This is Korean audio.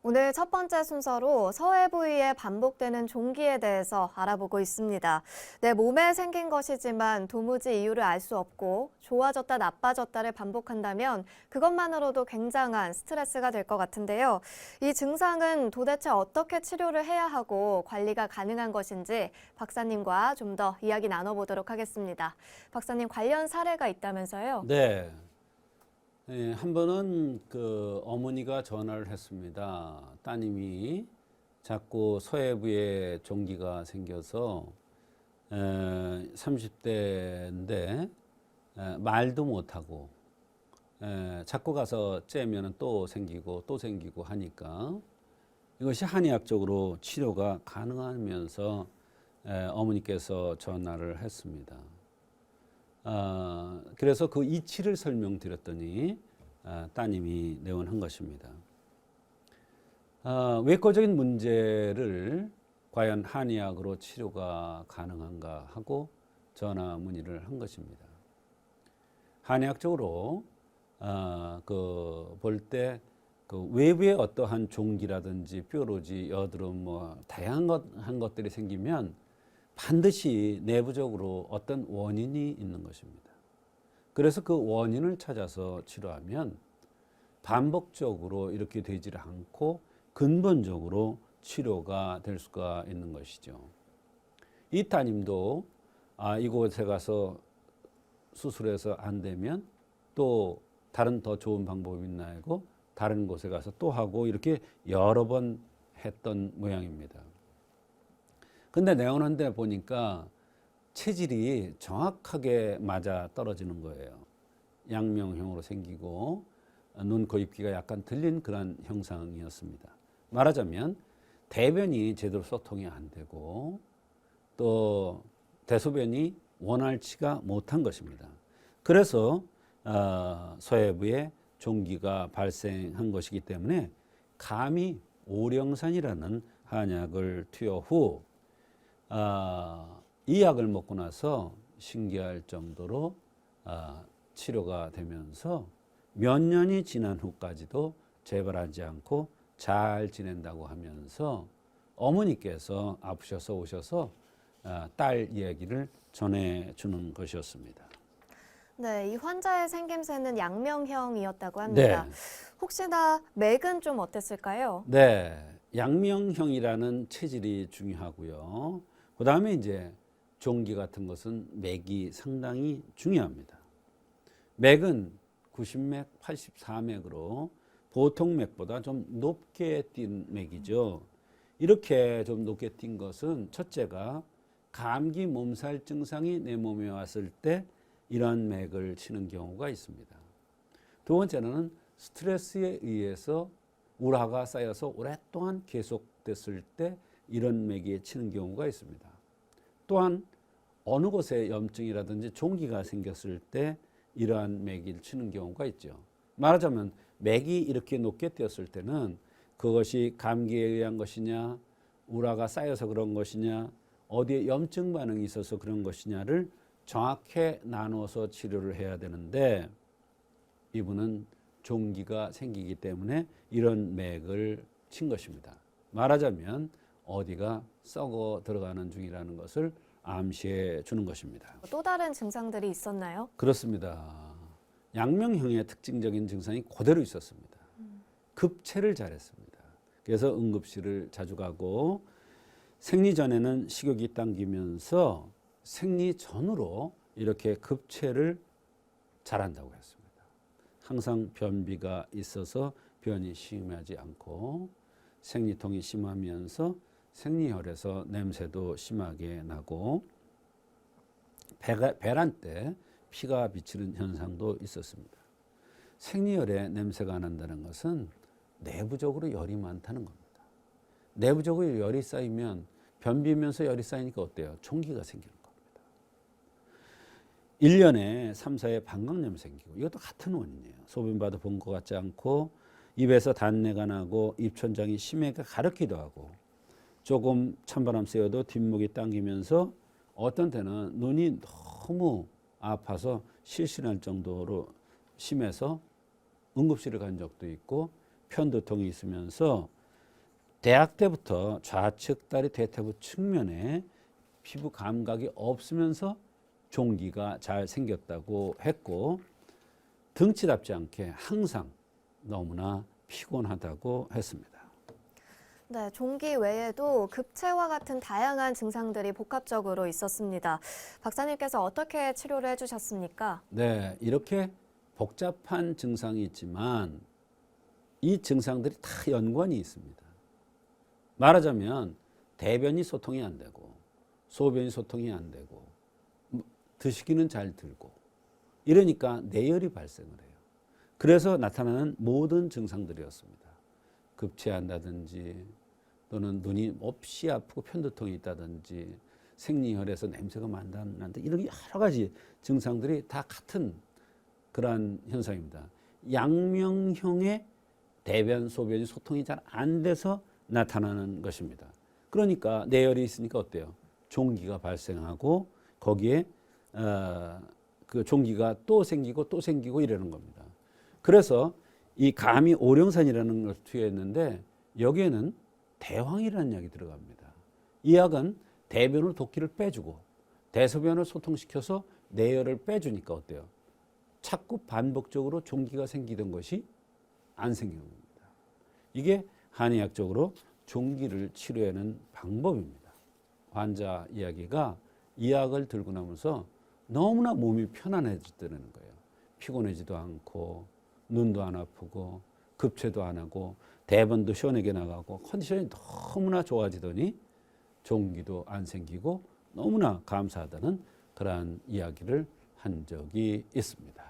오늘 첫 번째 순서로 서해 부위에 반복되는 종기에 대해서 알아보고 있습니다. 내 몸에 생긴 것이지만 도무지 이유를 알 수 없고 좋아졌다 나빠졌다를 반복한다면 그것만으로도 굉장한 스트레스가 될 것 같은데요. 이 증상은 도대체 어떻게 치료를 해야 하고 관리가 가능한 것인지 박사님과 좀 더 이야기 나눠보도록 하겠습니다. 박사님, 관련 사례가 있다면서요? 네. 한 번은 그 어머니가 전화를 했습니다. 따님이 자꾸 서해부에 종기가 생겨서 30대인데 말도 못하고 자꾸 가서 째면 또 생기고 또 생기고 하니까 이것이 한의학적으로 치료가 가능하면서 어머니께서 전화를 했습니다. 그래서 그 이치를 설명드렸더니 따님이 내원한 것입니다. 외과적인 문제를 과연 한의학으로 치료가 가능한가 하고 전화 문의를 한 것입니다. 한의학적으로 볼 때 그 외부에 어떠한 종기라든지 뾰루지, 여드름 뭐 다양한 것들이 생기면 반드시 내부적으로 어떤 원인이 있는 것입니다. 그래서 그 원인을 찾아서 치료하면 반복적으로 이렇게 되지를 않고 근본적으로 치료가 될 수가 있는 것이죠. 이 따님도 이곳에 가서 수술해서 안 되면 또 다른 더 좋은 방법이 있나 하고 다른 곳에 가서 또 하고 이렇게 여러 번 했던 모양입니다. 근데 내원한 데 보니까 체질이 정확하게 맞아 떨어지는 거예요. 양명형으로 생기고 눈, 코, 입, 귀가 약간 틀린 그런 형상이었습니다. 말하자면 대변이 제대로 소통이 안 되고 또 대소변이 원활치가 못한 것입니다. 그래서 서해부에 종기가 발생한 것이기 때문에 감히 오령산이라는 한약을 투여 후 이 약을 먹고 나서 신기할 정도로 치료가 되면서 몇 년이 지난 후까지도 재발하지 않고 잘 지낸다고 하면서 어머니께서 아프셔서 오셔서 딸 이야기를 전해주는 것이었습니다. 네, 이 환자의 생김새는 양명형이었다고 합니다. 네, 혹시나 맥은 좀 어땠을까요? 네, 양명형이라는 체질이 중요하고요. 그 다음에 이제 종기 같은 것은 맥이 상당히 중요합니다. 맥은 90맥, 84맥으로 보통 맥보다 좀 높게 뛴 맥이죠. 이렇게 좀 높게 뛴 것은 첫째가 감기 몸살 증상이 내 몸에 왔을 때 이런 맥을 치는 경우가 있습니다. 두 번째는 스트레스에 의해서 우라가 쌓여서 오랫동안 계속됐을 때 이런 맥이 치는 경우가 있습니다. 또한 어느 곳에 염증이라든지 종기가 생겼을 때 이러한 맥이 치는 경우가 있죠. 말하자면 맥이 이렇게 높게 뛰었을 때는 그것이 감기에 의한 것이냐, 우라가 쌓여서 그런 것이냐, 어디에 염증 반응이 있어서 그런 것이냐를 정확히 나누어서 치료를 해야 되는데 이분은 종기가 생기기 때문에 이런 맥을 친 것입니다. 말하자면 어디가 썩어 들어가는 중이라는 것을 암시해 주는 것입니다. 또 다른 증상들이 있었나요? 그렇습니다. 양명형의 특징적인 증상이 그대로 있었습니다. 급체를 잘했습니다. 그래서 응급실을 자주 가고 생리 전에는 식욕이 당기면서 생리 전으로 이렇게 급체를 잘한다고 했습니다. 항상 변비가 있어서 변이 심하지 않고 생리통이 심하면서 생리혈에서 냄새도 심하게 나고 배란 때 피가 비치는 현상도 있었습니다. 생리혈에 냄새가 난다는 것은 내부적으로 열이 많다는 겁니다. 내부적으로 열이 쌓이면 변비면서 열이 쌓이니까 어때요? 종기가 생기는 겁니다. 1년에 3, 4회 방광염이 생기고 이것도 같은 원인이에요. 소변 봐도 본 것 같지 않고 입에서 단내가 나고 입천장이 심하게 가렵기도 하고 조금 찬바람 쐬어도 뒷목이 당기면서 어떤 때는 눈이 너무 아파서 실신할 정도로 심해서 응급실을 간 적도 있고 편두통이 있으면서 대학 때부터 좌측 다리 대퇴부 측면에 피부 감각이 없으면서 종기가 잘 생겼다고 했고 등치답지 않게 항상 너무나 피곤하다고 했습니다. 네, 종기 외에도 급체와 같은 다양한 증상들이 복합적으로 있었습니다. 박사님께서 어떻게 치료를 해주셨습니까? 네, 이렇게 복잡한 증상이 있지만 이 증상들이 다 연관이 있습니다. 말하자면 대변이 소통이 안 되고 소변이 소통이 안 되고 드시기는 잘 들고 이러니까 뇌열이 발생을 해요. 그래서 나타나는 모든 증상들이었습니다. 급체한다든지 또는 눈이 몹시 아프고 편두통이 있다든지 생리혈에서 냄새가 난다 이런 여러 가지 증상들이 다 같은 그러한 현상입니다. 양명형의 대변 소변이 소통이 잘 안 돼서 나타나는 것입니다. 그러니까 뇌열이 있으니까 어때요? 종기가 발생하고 거기에 그 종기가 또 생기고 이러는 겁니다. 그래서 이 감이 오령산이라는 걸 투여했는데 여기에는 대황이라는 약이 들어갑니다. 이 약은 대변으로 독기를 빼주고 대소변을 소통시켜서 뇌열을 빼주니까 어때요? 자꾸 반복적으로 종기가 생기던 것이 안 생기는 겁니다. 이게 한의학적으로 종기를 치료하는 방법입니다. 환자 이야기가 이 약을 들고 나면서 너무나 몸이 편안해지더라는 거예요. 피곤하지도 않고 눈도 안 아프고 급체도 안 하고 대변도 시원하게 나가고 컨디션이 너무나 좋아지더니 종기도 안 생기고 너무나 감사하다는 그러한 이야기를 한 적이 있습니다.